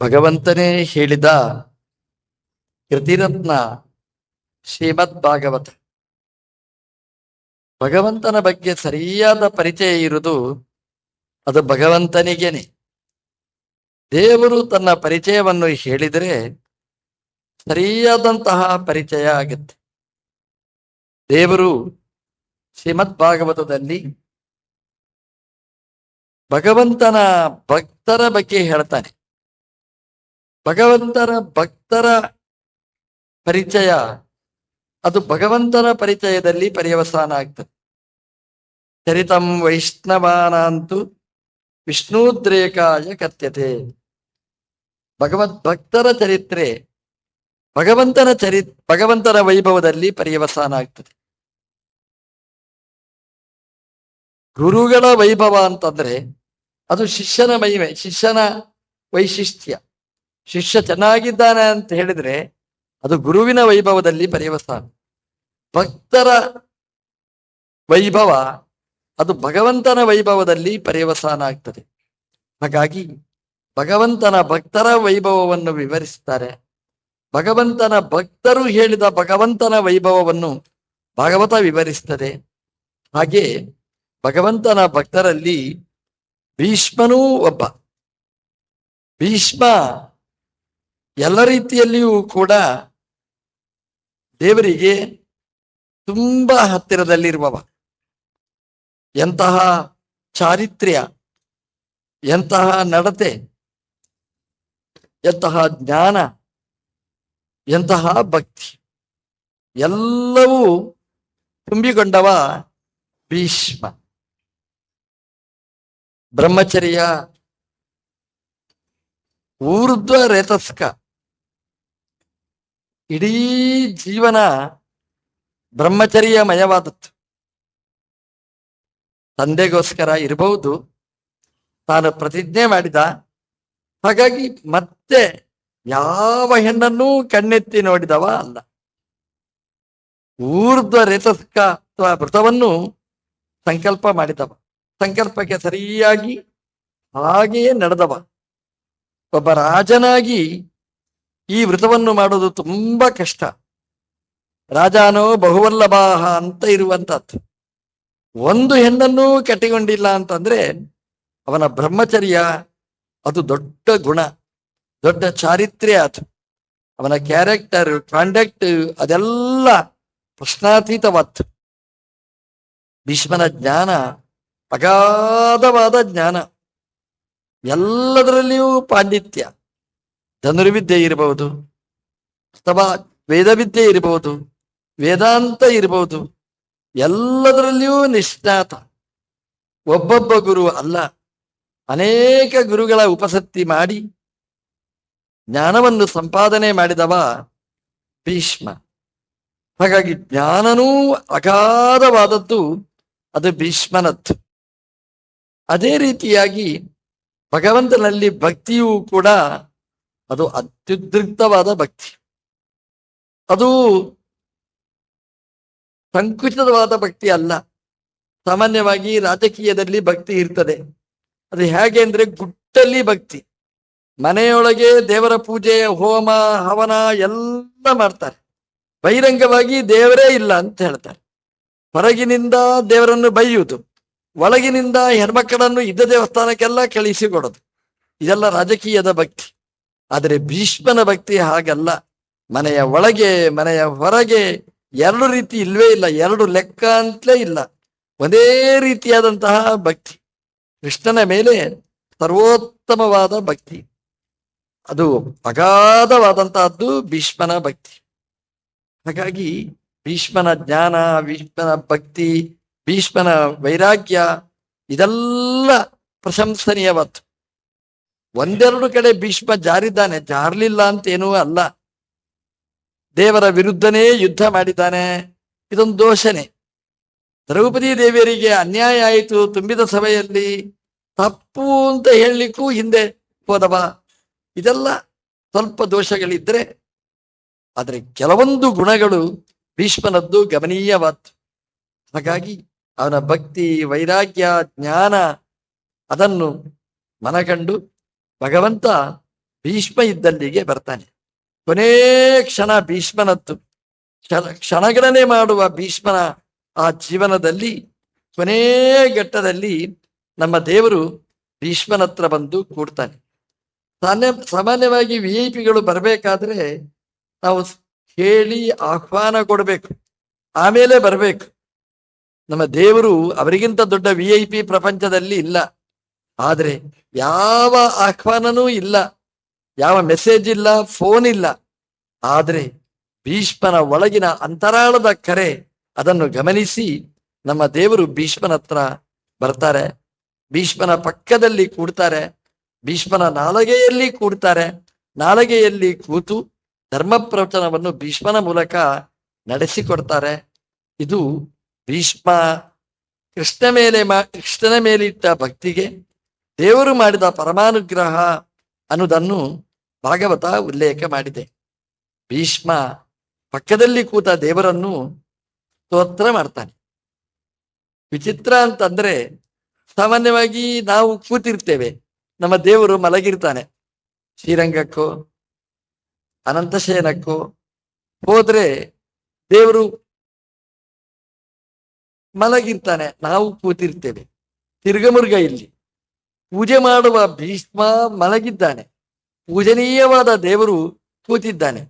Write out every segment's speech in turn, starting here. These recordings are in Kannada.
ಭಗವಂತನೇ ಹೇಳಿದ ಕೃತಿರತ್ನ ಶ್ರೀಮದ್ ಭಾಗವತ. ಭಗವಂತನ ಬಗ್ಗೆ ಸರಿಯಾದ ಪರಿಚಯ ಇರುವುದು ಅದು ಭಗವಂತನಿಗೇನೆ. ದೇವರು ತನ್ನ ಪರಿಚಯವನ್ನು ಹೇಳಿದರೆ ಸರಿಯಾದಂತಹ ಪರಿಚಯ ಆಗುತ್ತೆ. ದೇವರು ಶ್ರೀಮದ್ ಭಾಗವತದಲ್ಲಿ ಭಗವಂತನ ಭಕ್ತರ ಬಗ್ಗೆ ಹೇಳ್ತಾನೆ. ಭಗವಂತನ ಭಕ್ತರ ಪರಿಚಯ ಅದು ಭಗವಂತನ ಪರಿಚಯದಲ್ಲಿ ಪರ್ಯವಸಾನ ಆಗ್ತದೆ. ಚರಿತಂ ವೈಷ್ಣವಾನಂತು ವಿಷ್ಣುದ್ರೇಕಾಯ ಕಥ್ಯತೆ. ಭಕ್ತರ ಚರಿತ್ರೆ ಭಗವಂತನ ವೈಭವದಲ್ಲಿ ಪರ್ಯವಸಾನ ಆಗ್ತದೆ. ಗುರುಗಳ ವೈಭವ ಅಂತಂದ್ರೆ ಅದು ಶಿಷ್ಯನ ಮಹಿಮೆ, ಶಿಷ್ಯನ ವೈಶಿಷ್ಟ್ಯ. ಶಿಷ್ಯ ಚೆನ್ನಾಗಿದ್ದಾನೆ ಅಂತ ಹೇಳಿದ್ರೆ ಅದು ಗುರುವಿನ ವೈಭವದಲ್ಲಿ ಪರ್ಯವಸಾನ. ಭಕ್ತರ ವೈಭವ ಅದು ಭಗವಂತನ ವೈಭವದಲ್ಲಿ ಪರ್ಯವಸಾನ ಆಗ್ತದೆ. ಹಾಗಾಗಿ ಭಗವಂತನ ಭಕ್ತರ ವೈಭವವನ್ನು ವಿವರಿಸ್ತಾರೆ. ಭಗವಂತನ ಭಕ್ತರು ಹೇಳಿದ ಭಗವಂತನ ವೈಭವವನ್ನು ಭಾಗವತ ವಿವರಿಸ್ತದೆ. ಹಾಗೆ ಭಗವಂತನ ಭಕ್ತರಲ್ಲಿ ಭೀಷ್ಮನೂ ಒಬ್ಬ. ಭೀಷ್ಮ ಎಲ್ಲ ರೀತಿಯಲ್ಲಿಯೂ ಕೂಡ ದೇವರಿಗೆ ತುಂಬಾ ಹತ್ತಿರದಲ್ಲಿರುವವ. ಎಂತಹ ಚಾರಿತ್ರ್ಯ, ಎಂತಹ ನಡತೆ, ಎಂತಹ ಜ್ಞಾನ, ಎಂತಹ ಭಕ್ತಿ ಎಲ್ಲವೂ ತುಂಬಿಕೊಂಡವ ಭೀಷ್ಮ. ಬ್ರಹ್ಮಚರ್ಯ, ಊರ್ಧ್ವ ರೇತಸ್ಕ, ಇಡೀ ಜೀವನ ಬ್ರಹ್ಮಚರ್ಯಮಯವಾದದ್ದು. ತಂದೆಗೋಸ್ಕರ ಇರಬಹುದು, ತಾನು ಪ್ರತಿಜ್ಞೆ ಮಾಡಿದ. ಹಾಗಾಗಿ ಮತ್ತೆ ಯಾವ ಹೆಣ್ಣನ್ನೂ ಕಣ್ಣೆತ್ತಿ ನೋಡಿದವ ಅಲ್ಲ. ಊರ್ಧ್ವ ರೇತಸ್ಕ ಅಥವಾ ವ್ರತವನ್ನು ಸಂಕಲ್ಪ ಮಾಡಿದವ. ಸಂಕಲ್ಪಕ್ಕೆ ಸರಿಯಾಗಿ ಹಾಗೆಯೇ ನಡೆದವ. ಒಬ್ಬ ರಾಜನಾಗಿ ಈ ವ್ರತವನ್ನು ಮಾಡೋದು ತುಂಬಾ ಕಷ್ಟ. ರಾಜಾನೋ ಬಹುವಲ್ಲಭಾಹ ಅಂತ ಇರುವಂತಹದ್ದು. ಒಂದು ಹೆಣ್ಣನ್ನೂ ಕಟ್ಟಿಕೊಂಡಿಲ್ಲ ಅಂತಂದ್ರೆ ಅವನ ಬ್ರಹ್ಮಚರ್ಯ ಅದು ದೊಡ್ಡ ಗುಣ, ದೊಡ್ಡ ಚಾರಿತ್ರ್ಯ. ಅದು ಅವನ ಕ್ಯಾರೆಕ್ಟರ್, ಕಾಂಡಕ್ಟ್ ಅದೆಲ್ಲ ಪ್ರಶ್ನಾತೀತವಾದ್ದು. ಭೀಷ್ಮನ ಜ್ಞಾನ ಅಗಾಧವಾದ ಜ್ಞಾನ, ಎಲ್ಲದರಲ್ಲಿಯೂ ಪಾಂಡಿತ್ಯ. ಧನುರ್ವಿದ್ಯೆ ಇರಬಹುದು, ಅಥವಾ ವೇದವಿದ್ಯೆ ಇರಬಹುದು, ವೇದಾಂತ ಇರಬಹುದು, ಎಲ್ಲದರಲ್ಲಿಯೂ ನಿಷ್ಣಾತ. ಒಬ್ಬೊಬ್ಬ ಗುರು ಅಲ್ಲ, ಅನೇಕ ಗುರುಗಳ ಉಪಸತ್ತಿ ಮಾಡಿ ಜ್ಞಾನವನ್ನು ಸಂಪಾದನೆ ಮಾಡಿದವ ಭೀಷ್ಮ. ಹಾಗಾಗಿ ಜ್ಞಾನನೂ ಅಗಾಧವಾದದ್ದು ಅದು ಭೀಷ್ಮನದ್ದು. ಅದೇ ರೀತಿಯಾಗಿ ಭಗವಂತನಲ್ಲಿ ಭಕ್ತಿಯೂ ಕೂಡ ಅದು ಅತ್ಯುದ್ರಿಕ್ತವಾದ ಭಕ್ತಿ. ಅದು ಸಂಕುಚಿತವಾದ ಭಕ್ತಿ ಅಲ್ಲ. ಸಾಮಾನ್ಯವಾಗಿ ರಾಜಕೀಯದಲ್ಲಿ ಭಕ್ತಿ ಇರ್ತದೆ. ಅದು ಹೇಗೆ ಅಂದ್ರೆ ಗುಟ್ಟಲ್ಲಿ ಭಕ್ತಿ. ಮನೆಯೊಳಗೆ ದೇವರ ಪೂಜೆ, ಹೋಮ, ಹವನ ಎಲ್ಲ ಮಾಡ್ತಾರೆ. ಬಹಿರಂಗವಾಗಿ ದೇವರೇ ಇಲ್ಲ ಅಂತ ಹೇಳ್ತಾರೆ. ಹೊರಗಿನಿಂದ ದೇವರನ್ನು ಬೈಯುವುದು, ಒಳಗಿನಿಂದ ಹೆಣ್ಮಕ್ಕಳನ್ನು ಇದ್ದ ದೇವಸ್ಥಾನಕ್ಕೆಲ್ಲ ಕಳಿಸಿಕೊಡೋದು, ಇದೆಲ್ಲ ರಾಜಕೀಯದ ಭಕ್ತಿ. ಆದರೆ ಭೀಷ್ಮನ ಭಕ್ತಿ ಹಾಗಲ್ಲ. ಮನೆಯ ಒಳಗೆ, ಮನೆಯ ಹೊರಗೆ ಎರಡು ರೀತಿ ಇಲ್ವೇ ಇಲ್ಲ, ಎರಡು ಲೆಕ್ಕ ಅಂತಲೇ ಇಲ್ಲ. ಒಂದೇ ರೀತಿಯಾದಂತಹ ಭಕ್ತಿ. ಕೃಷ್ಣನ ಮೇಲೆ ಸರ್ವೋತ್ತಮವಾದ ಭಕ್ತಿ, ಅದು ಅಗಾಧವಾದಂತಹದ್ದು ಭೀಷ್ಮನ ಭಕ್ತಿ. ಹಾಗಾಗಿ ಭೀಷ್ಮನ ಜ್ಞಾನ, ಭೀಷ್ಮನ ಭಕ್ತಿ, ಭೀಷ್ಮನ ವೈರಾಗ್ಯ ಇದೆಲ್ಲ ಪ್ರಶಂಸನೀಯವಾದ್ದು. ಒಂದೆರಡು ಕಡೆ ಭೀಷ್ಮ ಜಾರಿದ್ದಾನೆ, ಜಾರಲಿಲ್ಲ ಅಂತೇನೂ ಅಲ್ಲ. ದೇವರ ವಿರುದ್ಧನೇ ಯುದ್ಧ ಮಾಡಿದ್ದಾನೆ, ಇದೊಂದು ದೋಷನೇ. ದ್ರೌಪದಿ ದೇವಿಯರಿಗೆ ಅನ್ಯಾಯ ಆಯಿತು ತುಂಬಿದ ಸಭೆಯಲ್ಲಿ, ತಪ್ಪು ಅಂತ ಹೇಳಲಿಕ್ಕೂ ಹಿಂದೆ ಹೋದವ. ಇದೆಲ್ಲ ಸ್ವಲ್ಪ ದೋಷಗಳಿದ್ರೆ, ಆದರೆ ಕೆಲವೊಂದು ಗುಣಗಳು ಭೀಷ್ಮನದ್ದು ಗಮನೀಯವಾದ್ದು. ಹಾಗಾಗಿ ಅವನ ಭಕ್ತಿ, ವೈರಾಗ್ಯ, ಜ್ಞಾನ ಅದನ್ನು ಮನಗಂಡು ಭಗವಂತ ಭೀಷ್ಮ ಇದ್ದಲ್ಲಿಗೆ ಬರ್ತಾನೆ. ಕೊನೇ ಕ್ಷಣ ಭೀಷ್ಮನದ್ದು, ಕ್ಷಣಗಣನೆ ಮಾಡುವ ಭೀಷ್ಮನ ಆ ಜೀವನದಲ್ಲಿ ಕೊನೇ ಘಟ್ಟದಲ್ಲಿ ನಮ್ಮ ದೇವರು ಭೀಷ್ಮನ ಹತ್ರ ಬಂದು ಕೂಡ್ತಾನೆ. ಸಾಮಾನ್ಯವಾಗಿ VIP ಗಳು ಬರಬೇಕಾದ್ರೆ ನಾವು ಹೇಳಿ ಆಹ್ವಾನ ಕೊಡಬೇಕು, ಆಮೇಲೆ ಬರಬೇಕು. ನಮ್ಮ ದೇವರು ಅವರಿಗಿಂತ ದೊಡ್ಡ VIP ಪ್ರಪಂಚದಲ್ಲಿ ಇಲ್ಲ. ಆದ್ರೆ ಯಾವ ಆಹ್ವಾನನೂ ಇಲ್ಲ, ಯಾವ ಮೆಸೇಜ್ ಇಲ್ಲ, ಫೋನ್ ಇಲ್ಲ. ಆದ್ರೆ ಭೀಷ್ಮನ ಒಳಗಿನ ಅಂತರಾಳದ ಕರೆ ಅದನ್ನು ಗಮನಿಸಿ ನಮ್ಮ ದೇವರು ಭೀಷ್ಮನ ಹತ್ರ ಬರ್ತಾರೆ. ಭೀಷ್ಮನ ಪಕ್ಕದಲ್ಲಿ ಕೂಡ್ತಾರೆ, ಭೀಷ್ಮನ ನಾಲಗೆಯಲ್ಲಿ ಕೂಡ್ತಾರೆ. ನಾಲಗೆಯಲ್ಲಿ ಕೂತು ಧರ್ಮ ಪ್ರವಚನವನ್ನು ಭೀಷ್ಮನ ಮೂಲಕ ನಡೆಸಿಕೊಡ್ತಾರೆ. ಇದು ಭೀಷ್ಮ ಕೃಷ್ಣನ ಮೇಲಿಟ್ಟ ಭಕ್ತಿಗೆ ದೇವರು ಮಾಡಿದ ಪರಮಾನುಗ್ರಹ ಅನ್ನೋದನ್ನು ಭಾಗವತ ಉಲ್ಲೇಖ ಮಾಡಿದೆ. ಭೀಷ್ಮ ಪಕ್ಕದಲ್ಲಿ ಕೂತ ದೇವರನ್ನು ಸ್ತೋತ್ರ ಮಾಡ್ತಾನೆ. ವಿಚಿತ್ರ ಅಂತಂದ್ರೆ, ಸಾಮಾನ್ಯವಾಗಿ ನಾವು ಕೂತಿರ್ತೇವೆ, ನಮ್ಮ ದೇವರು ಮಲಗಿರ್ತಾನೆ. ಶ್ರೀರಂಗಕ್ಕೋ ಅನಂತಶಯನಕ್ಕೋ ಹೋದ್ರೆ ದೇವರು ಮಲಗಿರ್ತಾನೆ, ನಾವು ಕೂತಿರ್ತೇವೆ. ತಿರ್ಗಮುರ್ಗ ಇಲ್ಲಿ ಪೂಜೆ ಮಾಡುವ ಭೀಷ್ಮ ಮಲಗಿದ್ದಾನೆ, ಪೂಜನೀಯವಾದ ದೇವರು ಕೂತಿದ್ದಾನೆ.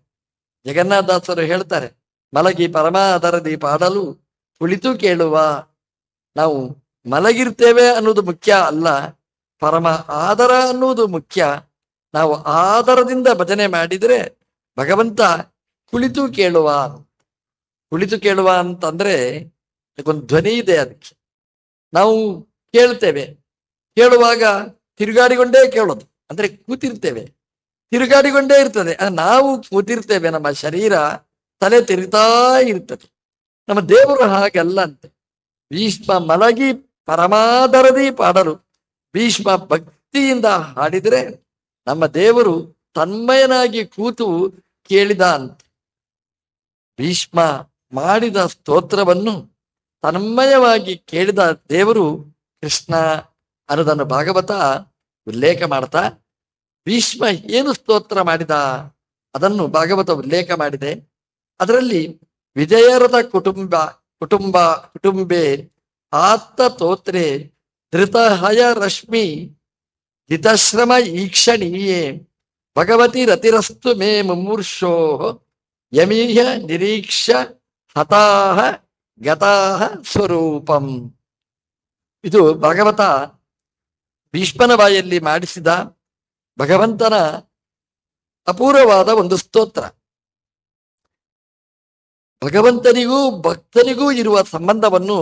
ಜಗನ್ನಾಥದಾಸರು ಹೇಳ್ತಾರೆ, ಮಲಗಿ ಪರಮಾದರದಿ ಪಾಡಲು ಕುಳಿತು ಕೇಳುವ. ನಾವು ಮಲಗಿರ್ತೇವೆ ಅನ್ನೋದು ಮುಖ್ಯ ಅಲ್ಲ, ಪರಮ ಆದರ ಅನ್ನೋದು ಮುಖ್ಯ. ನಾವು ಆದರದಿಂದ ಭಜನೆ ಮಾಡಿದ್ರೆ ಭಗವಂತ ಕುಳಿತು ಕೇಳುವ. ಕುಳಿತು ಕೇಳುವ ಅಂತಂದ್ರೆ ಒಂದು ಧ್ವನಿ ಇದೆ, ಅದಕ್ಕೆ ನಾವು ಕೇಳ್ತೇವೆ. ಕೇಳುವಾಗ ತಿರುಗಾಡಿಕೊಂಡೇ ಕೇಳೋದು, ಅಂದ್ರೆ ಕೂತಿರ್ತೇವೆ, ತಿರುಗಾಡಿಕೊಂಡೇ ಇರ್ತದೆ. ನಾವು ಕೂತಿರ್ತೇವೆ, ನಮ್ಮ ಶರೀರ ತಲೆ ತಿರುಗ್ತಾ ಇರ್ತದೆ. ನಮ್ಮ ದೇವರು ಹಾಗಲ್ಲ ಅಂತೆ. ಭೀಷ್ಮ ಮಲಗಿ ಪರಮಾದರದಿ ಪಾಡಲು, ಭೀಷ್ಮ ಭಕ್ತಿಯಿಂದ ಹಾಡಿದ್ರೆ ನಮ್ಮ ದೇವರು ತನ್ಮಯನಾಗಿ ಕೂತು ಕೇಳಿದ ಅಂತ. ಭೀಷ್ಮ ಮಾಡಿದ ಸ್ತೋತ್ರವನ್ನು ತನ್ಮಯವಾಗಿ ಕೇಳಿದ ದೇವರು ಕೃಷ್ಣ ಅನ್ನೋದನ್ನು ಭಾಗವತ ಉಲ್ಲೇಖ ಮಾಡ್ತಾ, ಭೀಷ್ಮ ಏನು ಸ್ತೋತ್ರ ಮಾಡಿದ ಅದನ್ನು ಭಾಗವತ ಉಲ್ಲೇಖ ಮಾಡಿದೆ. ಅದರಲ್ಲಿ ವಿಜಯರಥ ಕುಟುಂಬೆ ಆತ್ತ ತೋತ್ರೆ ಧೃತಹಯ ರಶ್ಮಿ ಹಿತಶ್ರಮ ಈಕ್ಷಣೀಯೇ ಭಗವತಿ ರತಿರಸ್ತು ಮೇ ಮುಮೂರ್ಷೋ ಯಮೀಹ ನಿರೀಕ್ಷ ಹತಾಹ ಗತಾಹ ಸ್ವರೂಪಂ. ಇದು ಭಾಗವತ ಭೀಷ್ಮನ ಬಾಯಲ್ಲಿ ಮಾಡಿಸಿದ ಭಗವಂತನ ಅಪೂರ್ವವಾದ ಒಂದು ಸ್ತೋತ್ರ. ಭಗವಂತನಿಗೂ ಭಕ್ತನಿಗೂ ಇರುವ ಸಂಬಂಧವನ್ನು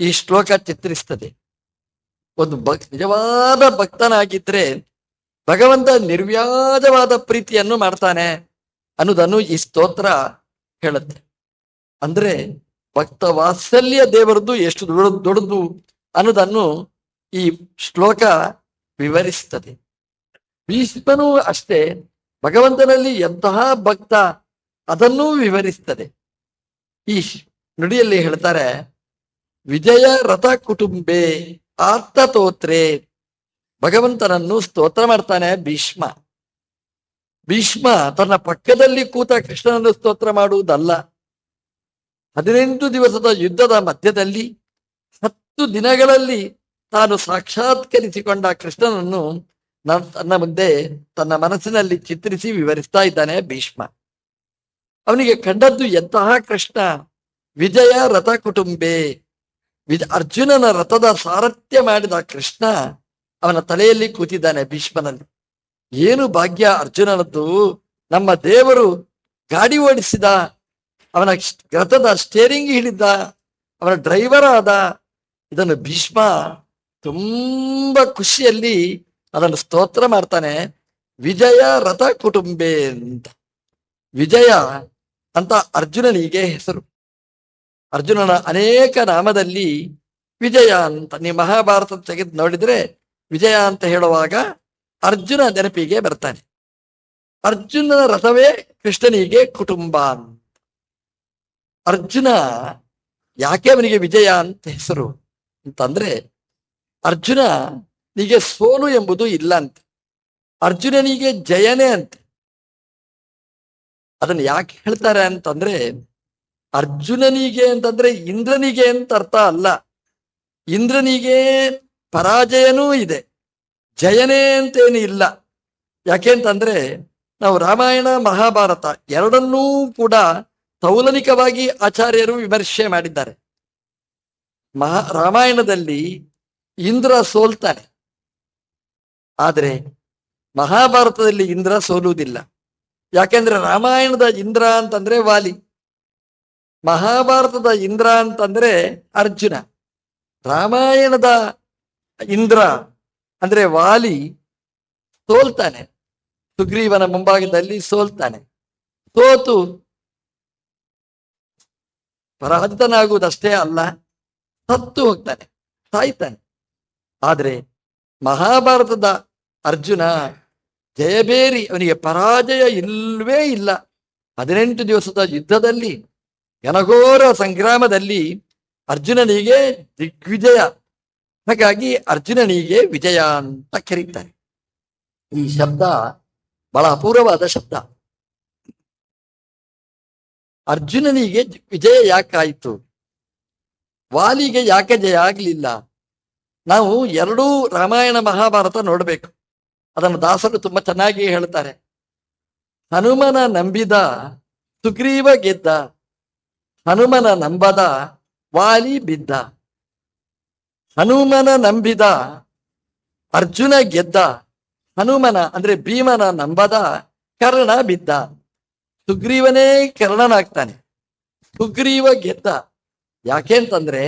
ಈ ಶ್ಲೋಕ ಚಿತ್ರಿಸ್ತದೆ. ಒಂದು ನಿಜವಾದ ಭಕ್ತನಾಗಿದ್ರೆ ಭಗವಂತ ನಿರ್ವ್ಯಾಜವಾದ ಪ್ರೀತಿಯನ್ನು ಮಾಡ್ತಾನೆ ಅನ್ನೋದನ್ನು ಈ ಸ್ತೋತ್ರ ಹೇಳುತ್ತೆ. ಅಂದ್ರೆ ಭಕ್ತ ವಾತ್ಸಲ್ಯ ದೇವರದ್ದು ಎಷ್ಟು ದೊಡ್ಡದು ಅನ್ನೋದನ್ನು ಈ ಶ್ಲೋಕ ವಿವರಿಸ್ತದೆ. ಭೀಷ್ಮನೂ ಅಷ್ಟೇ ಭಗವಂತನಲ್ಲಿ ಎಂತಹ ಭಕ್ತ ಅದನ್ನೂ ವಿವರಿಸ್ತದೆ. ಈ ನುಡಿಯಲ್ಲಿ ಹೇಳ್ತಾರೆ, ವಿಜಯ ರಥ ಕುಟುಂಬೆ ಆರ್ತ ತೋತ್ರೆ. ಭಗವಂತನನ್ನು ಸ್ತೋತ್ರ ಮಾಡ್ತಾನೆ ಭೀಷ್ಮ. ಭೀಷ್ಮ ತನ್ನ ಪಕ್ಕದಲ್ಲಿ ಕೂತ ಕೃಷ್ಣನನ್ನು ಸ್ತೋತ್ರ ಮಾಡುವುದಲ್ಲ. 18 ದಿವಸದ ಯುದ್ಧದ ಮಧ್ಯದಲ್ಲಿ 10 ದಿನಗಳಲ್ಲಿ ತಾನು ಸಾಕ್ಷಾತ್ಕರಿಸಿಕೊಂಡ ಕೃಷ್ಣನನ್ನು ತನ್ನ ಮುಂದೆ ತನ್ನ ಮನಸ್ಸಿನಲ್ಲಿ ಚಿತ್ರಿಸಿ ವಿವರಿಸ್ತಾ ಇದ್ದಾನೆ ಭೀಷ್ಮ. ಅವನಿಗೆ ಕಂಡದ್ದು ಎಂತಹ ಕೃಷ್ಣ? ವಿಜಯ ರಥ ಕುಟುಂಬೆ. ಅರ್ಜುನನ ರಥದ ಸಾರಥ್ಯ ಮಾಡಿದ ಕೃಷ್ಣ ಅವನ ತಲೆಯಲ್ಲಿ ಕೂತಿದ್ದಾನೆ ಭೀಷ್ಮನಲ್ಲಿ. ಏನು ಭಾಗ್ಯ ಅರ್ಜುನನದ್ದು! ನಮ್ಮ ದೇವರು ಗಾಡಿ ಓಡಿಸಿದ, ಅವನ ರಥದ ಸ್ಟೇರಿಂಗ್ ಹಿಡಿದ, ಅವನ ಡ್ರೈವರ್ ಆದ. ಇದನ್ನು ಭೀಷ್ಮ ತುಂಬಾ ಖುಷಿಯಲ್ಲಿ ಅದನ್ನು ಸ್ತೋತ್ರ ಮಾಡ್ತಾನೆ. ವಿಜಯ ರಥ ಕುಟುಂಬೆ ಅಂತ. ವಿಜಯ ಅಂತ ಅರ್ಜುನನಿಗೆ ಹೆಸರು. ಅರ್ಜುನನ ಅನೇಕ ನಾಮದಲ್ಲಿ ವಿಜಯ ಅಂತ ನೀವು ಮಹಾಭಾರತ ತೆಗೆದು ನೋಡಿದ್ರೆ ವಿಜಯ ಅಂತ ಹೇಳುವಾಗ ಅರ್ಜುನ ನೆನಪಿಗೆ ಬರ್ತಾನೆ. ಅರ್ಜುನನ ರಥವೇ ಕೃಷ್ಣನಿಗೆ ಕುಟುಂಬ ಅಂತ. ಅರ್ಜುನ ಯಾಕೆ ಅವನಿಗೆ ವಿಜಯ ಅಂತ ಹೆಸರು ಅಂತಂದ್ರೆ, ಅರ್ಜುನ ನಿಗೆ ಸೋಲು ಎಂಬುದು ಇಲ್ಲ ಅಂತ. ಅರ್ಜುನನಿಗೆ ಜಯನೇ ಅಂತೆ. ಅದನ್ನ ಯಾಕೆ ಹೇಳ್ತಾರೆ ಅಂತಂದ್ರೆ, ಅರ್ಜುನನಿಗೆ ಅಂತಂದ್ರೆ ಇಂದ್ರನಿಗೆ ಅಂತ ಅರ್ಥ ಅಲ್ಲ. ಇಂದ್ರನಿಗೆ ಪರಾಜಯನೂ ಇದೆ, ಜಯನೇ ಅಂತೇನು ಇಲ್ಲ. ಯಾಕೆ ಅಂತಂದ್ರೆ ನಾವು ರಾಮಾಯಣ ಮಹಾಭಾರತ ಎರಡನ್ನೂ ಕೂಡ ತೌಲನಿಕವಾಗಿ ಆಚಾರ್ಯರು ವಿಮರ್ಶೆ ಮಾಡಿದ್ದಾರೆ. ರಾಮಾಯಣದಲ್ಲಿ ಇಂದ್ರ ಸೋಲ್ತಾನೆ, ಆದರೆ ಮಹಾಭಾರತದಲ್ಲಿ ಇಂದ್ರ ಸೋಲುವುದಿಲ್ಲ. ಯಾಕೆಂದ್ರೆ ರಾಮಾಯಣದ ಇಂದ್ರ ಅಂತಂದ್ರೆ ವಾಲಿ, ಮಹಾಭಾರತದ ಇಂದ್ರ ಅಂತಂದ್ರೆ ಅರ್ಜುನ. ರಾಮಾಯಣದ ಇಂದ್ರ ಅಂದ್ರೆ ವಾಲಿ ಸೋಲ್ತಾನೆ, ಸುಗ್ರೀವನ ಮುಂಭಾಗದಲ್ಲಿ ಸೋಲ್ತಾನೆ. ಸೋತು ಪರಾಜಿತನಾಗುವುದಷ್ಟೇ ಅಲ್ಲ, ಸತ್ತು ಹೋಗ್ತಾನೆ, ಸಾಯ್ತಾನೆ. ಆದ್ರೆ ಮಹಾಭಾರತದ ಅರ್ಜುನ ಜಯಬೇರಿ, ಅವನಿಗೆ ಪರಾಜಯ ಇಲ್ಲವೇ ಇಲ್ಲ. 18 ದಿವಸದ ಯುದ್ಧದಲ್ಲಿ, ಘನಘೋರ ಸಂಗ್ರಾಮದಲ್ಲಿ ಅರ್ಜುನನಿಗೆ ದಿಗ್ವಿಜಯ. ಹಾಗಾಗಿ ಅರ್ಜುನನಿಗೆ ವಿಜಯ ಅಂತ ಕರೀತಾರೆ. ಈ ಶಬ್ದ ಬಹಳ ಅಪೂರ್ವವಾದ ಶಬ್ದ. ಅರ್ಜುನನಿಗೆ ವಿಜಯ ಯಾಕಾಯಿತು, ವಾಲಿಗೆ ಯಾಕೆ ಜಯ ಆಗ್ಲಿಲ್ಲ? ನಾವು ಎರಡೂ ರಾಮಾಯಣ ಮಹಾಭಾರತ ನೋಡ್ಬೇಕು. ಅದನ್ನು ದಾಸರು ತುಂಬಾ ಚೆನ್ನಾಗಿ ಹೇಳ್ತಾರೆ. ಹನುಮನ ನಂಬಿದ ಸುಗ್ರೀವ ಗೆದ್ದ, ಹನುಮನ ನಂಬದ ವಾಲಿ ಬಿದ್ದ. ಹನುಮನ ನಂಬಿದ ಅರ್ಜುನ ಗೆದ್ದ, ಹನುಮನ ಅಂದ್ರೆ ಭೀಮನ ನಂಬದ ಕರ್ಣ ಬಿದ್ದ. ಸುಗ್ರೀವನೇ ಕರ್ಣನಾಗ್ತಾನೆ, ಸುಗ್ರೀವ ಗೆದ್ದ. ಯಾಕೆ ಅಂತಂದ್ರೆ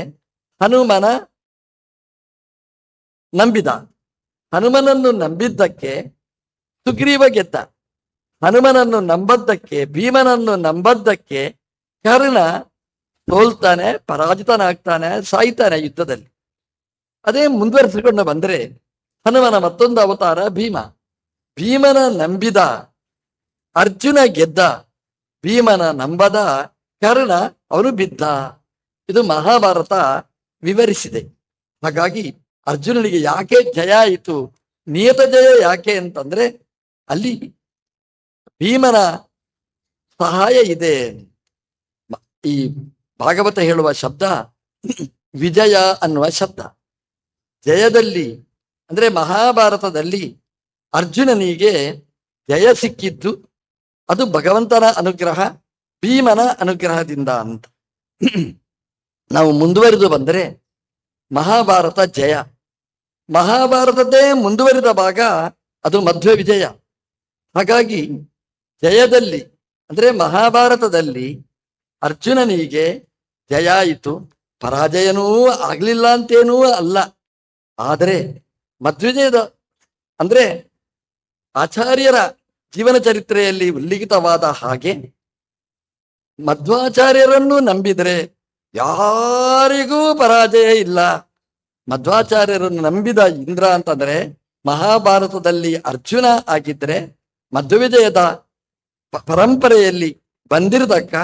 ಹನುಮನ ನಂಬಿದ, ಹನುಮನನ್ನು ನಂಬಿದ್ದಕ್ಕೆ ಸುಗ್ರೀವ ಗೆದ್ದ. ಹನುಮನನ್ನು ನಂಬದ್ದಕ್ಕೆ, ಭೀಮನನ್ನು ನಂಬದ್ದಕ್ಕೆ ಕರ್ಣ ಸೋಲ್ತಾನೆ, ಪರಾಜಿತನಾಗ್ತಾನೆ, ಸಾಯ್ತಾನೆ ಯುದ್ಧದಲ್ಲಿ. ಅದೇ ಮುಂದುವರೆಸಿಕೊಂಡು ಬಂದ್ರೆ ಹನುಮನ ಮತ್ತೊಂದು ಅವತಾರ ಭೀಮ. ಭೀಮನ ನಂಬಿದ ಅರ್ಜುನ ಗೆದ್ದ, ಭೀಮನ ನಂಬದ ಕರ್ಣ ಅವನು ಬಿದ್ದ. ಇದು ಮಹಾಭಾರತ ವಿವರಿಸಿದೆ. ಹಾಗಾಗಿ ಅರ್ಜುನನಿಗೆ ಯಾಕೆ ಜಯ ಆಯಿತು, ನಿಯತ ಜಯ ಯಾಕೆ ಅಂತಂದ್ರೆ ಅಲ್ಲಿ ಭೀಮನ ಸಹಾಯ ಇದೆ. ಈ ಭಾಗವತ ಹೇಳುವ ಶಬ್ದ ವಿಜಯ ಅನ್ನುವ ಶಬ್ದ. ಜಯದಲ್ಲಿ ಅಂದ್ರೆ ಮಹಾಭಾರತದಲ್ಲಿ ಅರ್ಜುನನಿಗೆ ಜಯ ಸಿಕ್ಕಿದ್ದು ಅದು ಭಗವಂತನ ಅನುಗ್ರಹ, ಭೀಮನ ಅನುಗ್ರಹದಿಂದ ಅಂತ. ನಾವು ಮುಂದುವರಿದು ಬಂದರೆ ಮಹಾಭಾರತ ಜಯ, ಮಹಾಭಾರತದ್ದೇ ಮುಂದುವರಿದ ಭಾಗ ಅದು ಮಧ್ವ ವಿಜಯ. ಹಾಗಾಗಿ ಜಯದಲ್ಲಿ ಅಂದ್ರೆ ಮಹಾಭಾರತದಲ್ಲಿ ಅರ್ಜುನನಿಗೆ ಜಯ ಆಯಿತು, ಪರಾಜಯನೂ ಆಗ್ಲಿಲ್ಲ ಅಂತೇನೂ ಅಲ್ಲ. ಆದರೆ ಮಧ್ವಿಜಯದ ಅಂದ್ರೆ ಆಚಾರ್ಯರ ಜೀವನ ಚರಿತ್ರೆಯಲ್ಲಿ ಉಲ್ಲೇಖಿತವಾದ ಹಾಗೆ ಮಧ್ವಾಚಾರ್ಯರನ್ನು ನಂಬಿದ್ರೆ ಯಾರಿಗೂ ಪರಾಜಯ ಇಲ್ಲ. ಮಧ್ವಾಚಾರ್ಯರನ್ನು ನಂಬಿದ ಇಂದ್ರ ಅಂತಂದ್ರೆ ಮಹಾಭಾರತದಲ್ಲಿ ಅರ್ಜುನ ಆಗಿದ್ರೆ ಮಧ್ವವಿಜಯದ ಪರಂಪರೆಯಲ್ಲಿ ಬಂದಿರತಕ್ಕ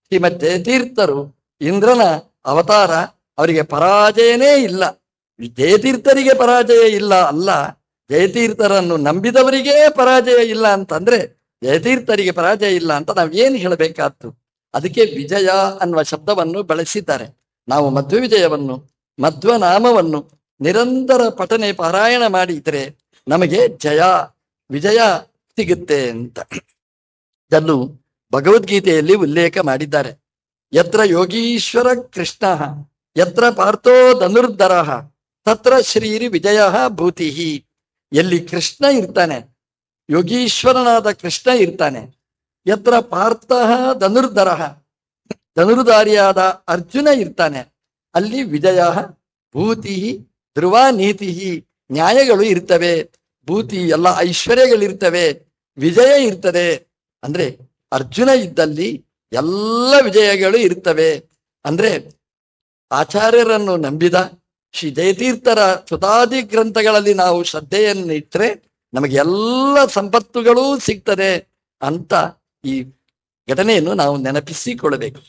ಶ್ರೀಮದ್ ಜಯತೀರ್ಥರು ಇಂದ್ರನ ಅವತಾರ, ಅವರಿಗೆ ಪರಾಜಯನೇ ಇಲ್ಲ. ಜಯತೀರ್ಥರಿಗೆ ಪರಾಜಯ ಇಲ್ಲ ಅಲ್ಲ, ಜಯತೀರ್ಥರನ್ನು ನಂಬಿದವರಿಗೇ ಪರಾಜಯ ಇಲ್ಲ ಅಂತಂದ್ರೆ ಜಯತೀರ್ಥರಿಗೆ ಪರಾಜಯ ಇಲ್ಲ ಅಂತ ನಾವ್ ಏನ್ ಹೇಳಬೇಕಾದ್ದು? ಅದಕ್ಕೆ ವಿಜಯ ಅನ್ನುವ ಶಬ್ದವನ್ನು ಬಳಸಿದ್ದಾರೆ. ನಾವು ಮಧ್ವ ವಿಜಯವನ್ನು, ಮಧ್ವನಾಮವನ್ನು ನಿರಂತರ ಪಠನೆ ಪಾರಾಯಣ ಮಾಡಿದ್ರೆ ನಮಗೆ ಜಯ ವಿಜಯ ಸಿಗುತ್ತೆ ಅಂತ. ಇದನ್ನು ಭಗವದ್ಗೀತೆಯಲ್ಲಿ ಉಲ್ಲೇಖ ಮಾಡಿದ್ದಾರೆ. ಯತ್ರ ಯೋಗೀಶ್ವರ ಕೃಷ್ಣ ಯತ್ರ ಪಾರ್ಥೋ ಧನುರ್ಧರ ತತ್ರ ಶ್ರೀರಿ ವಿಜಯ ಭೂತಿ. ಎಲ್ಲಿ ಕೃಷ್ಣ ಇರ್ತಾನೆ, ಯೋಗೀಶ್ವರನಾದ ಕೃಷ್ಣ ಇರ್ತಾನೆ, ಯತ್ರ ಪಾರ್ಥ ಧನುರ್ಧರ ಧನುರ್ಧಾರಿಯಾದ ಅರ್ಜುನ ಇರ್ತಾನೆ, ಅಲ್ಲಿ ವಿಜಯ ಭೂತಿ ಧ್ರುವ ನೀತಿ ನ್ಯಾಯಗಳು ಇರ್ತವೆ, ಭೂತಿ ಎಲ್ಲ ಐಶ್ವರ್ಯಗಳಿರ್ತವೆ, ವಿಜಯ ಇರ್ತದೆ. ಅಂದ್ರೆ ಅರ್ಜುನ ಇದ್ದಲ್ಲಿ ಎಲ್ಲ ವಿಜಯಗಳು ಇರ್ತವೆ. ಅಂದ್ರೆ ಆಚಾರ್ಯರನ್ನು ನಂಬಿದ ಶ್ರೀ ಜಯತೀರ್ಥರ ಸುತಾದಿ ಗ್ರಂಥಗಳಲ್ಲಿ ನಾವು ಶ್ರದ್ಧೆಯನ್ನು ಇಟ್ಟರೆ ನಮಗೆ ಎಲ್ಲ ಸಂಪತ್ತುಗಳೂ ಸಿಗ್ತದೆ ಅಂತ ಈ ಘಟನೆಯನ್ನು ನಾವು ನೆನಪಿಸಿಕೊಳ್ಳಬೇಕು.